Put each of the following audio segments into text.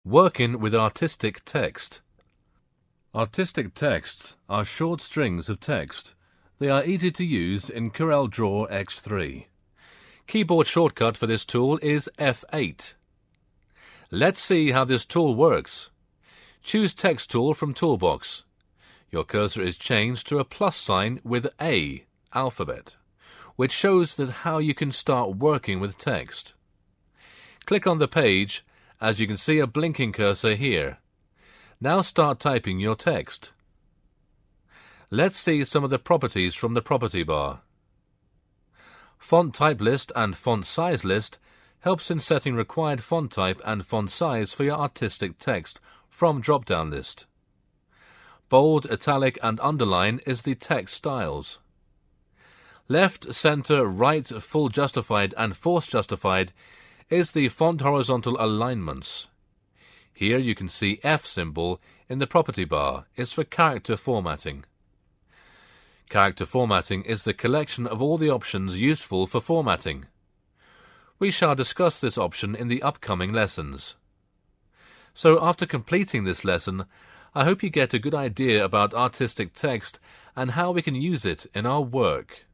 Working with artistic text. Artistic texts are short strings of text. They are easy to use in CorelDRAW X3. Keyboard shortcut for this tool is F8. Let's see how this tool works. Choose Text Tool from Toolbox. Your cursor is changed to a plus sign with A, alphabet, which shows that how you can start working with text. Click on the page, as you can see a blinking cursor here. Now start typing your text. Let's see some of the properties from the property bar. Font type list and font size list helps in setting required font type and font size for your artistic text from drop-down list. Bold, italic and underline is the text styles. Left, center, right, full justified and force justified is the font horizontal alignments. Here you can see F symbol in the property bar is for character formatting. Character formatting is the collection of all the options useful for formatting. We shall discuss this option in the upcoming lessons. So after completing this lesson, I hope you get a good idea about artistic text and how we can use it in our work.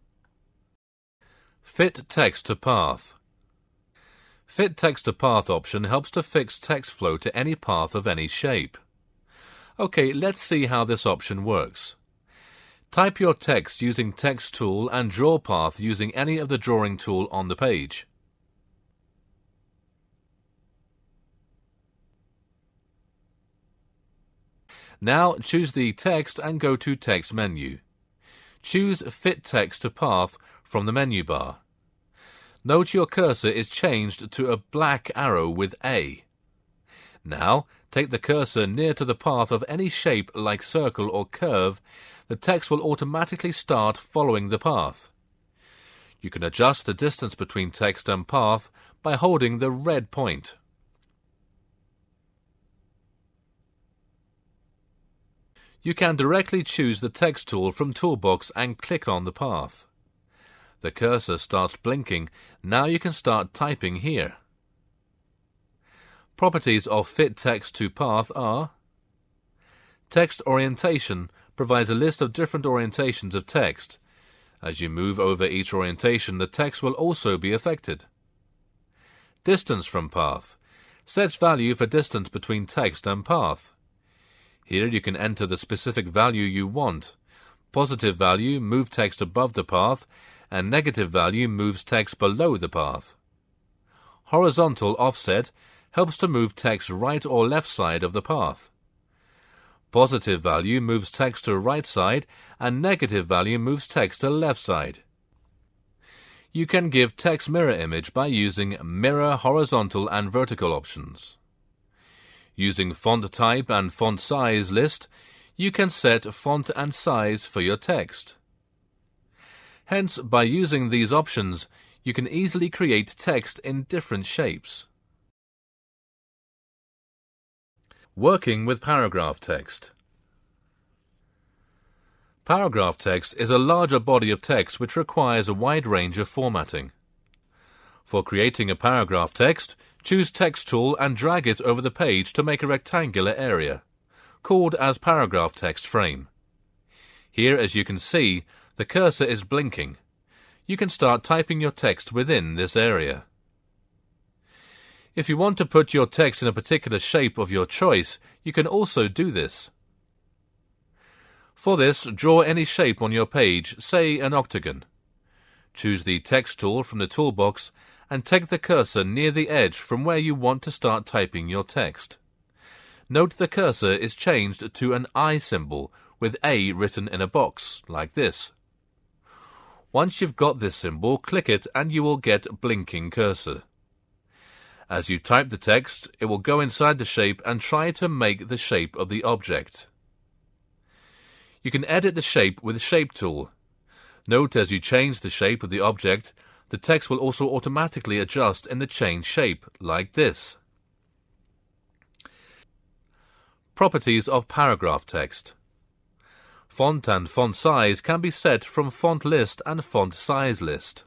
Fit text to path. Fit text to path option helps to fix text flow to any path of any shape. Okay, let's see how this option works. Type your text using Text Tool and draw path using any of the drawing tool on the page. Now choose the text and go to Text menu. Choose Fit Text to Path from the menu bar. Note your cursor is changed to a black arrow with A. Now, take the cursor near to the path of any shape like circle or curve. The text will automatically start following the path. You can adjust the distance between text and path by holding the red point. You can directly choose the Text tool from Toolbox and click on the path. The cursor starts blinking. Now you can start typing here. Properties of Fit Text to Path are: Text orientation provides a list of different orientations of text. As you move over each orientation, the text will also be affected. Distance from path sets value for distance between text and path. Here you can enter the specific value you want. Positive value moves text above the path, and negative value moves text below the path. Horizontal offset helps to move text right or left side of the path. Positive value moves text to right side, and negative value moves text to left side. You can give text mirror image by using mirror horizontal and vertical options. Using font type and font size list, you can set font and size for your text. Hence, by using these options, you can easily create text in different shapes. Working with paragraph text. Paragraph text is a larger body of text which requires a wide range of formatting. For creating a paragraph text, choose Text Tool and drag it over the page to make a rectangular area, called as Paragraph Text Frame. Here, as you can see, the cursor is blinking. You can start typing your text within this area. If you want to put your text in a particular shape of your choice, you can also do this. For this, draw any shape on your page, say an octagon. Choose the Text tool from the toolbox and take the cursor near the edge from where you want to start typing your text. Note the cursor is changed to an I symbol with A written in a box, like this. Once you've got this symbol, click it and you will get blinking cursor. As you type the text, it will go inside the shape and try to make the shape of the object. You can edit the shape with the Shape tool. Note as you change the shape of the object, the text will also automatically adjust in the changed shape, like this. Properties of paragraph text. Font and font size can be set from font list and font size list.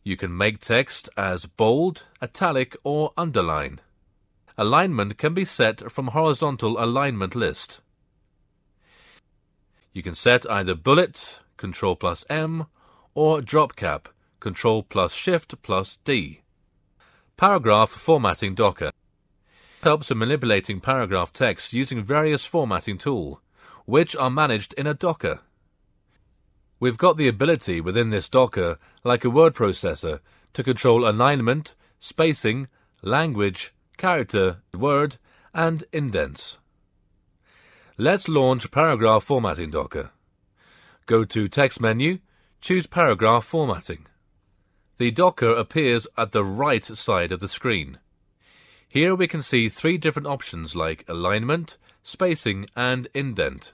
You can make text as bold, italic or underline. Alignment can be set from horizontal alignment list. You can set either bullet, Ctrl+M, or drop cap, Ctrl+Shift+D. Paragraph formatting Docker helps in manipulating paragraph text using various formatting tools, which are managed in a Docker. We've got the ability within this Docker, like a word processor, to control alignment, spacing, language, character, word, and indents. Let's launch Paragraph Formatting Docker. Go to Text menu, choose Paragraph Formatting. The Docker appears at the right side of the screen. Here we can see three different options like alignment, spacing, and indent.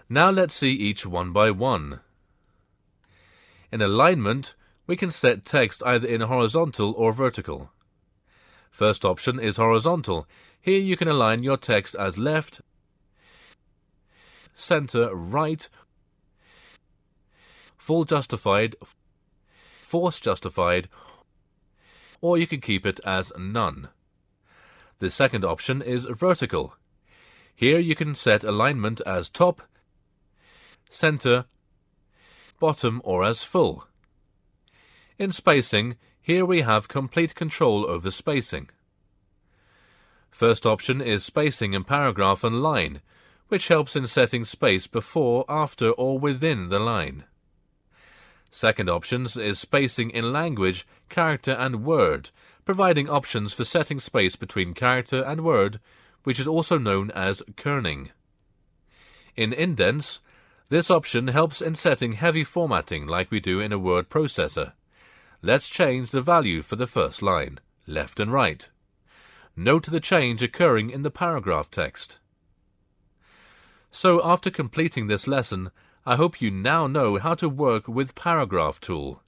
Now let's see each one by one. In alignment, we can set text either in horizontal or vertical. First option is horizontal. Here you can align your text as left, center, right, full justified, force justified, or you can keep it as none. The second option is vertical. Here you can set alignment as top, center, bottom, or as full. In spacing, here we have complete control over spacing. First option is spacing in paragraph and line, which helps in setting space before, after, or within the line. Second option is spacing in language, character, and word, providing options for setting space between character and word, which is also known as kerning. In indents, this option helps in setting heavy formatting like we do in a word processor. Let's change the value for the first line, left and right. Note the change occurring in the paragraph text. So after completing this lesson, I hope you now know how to work with Paragraph tool.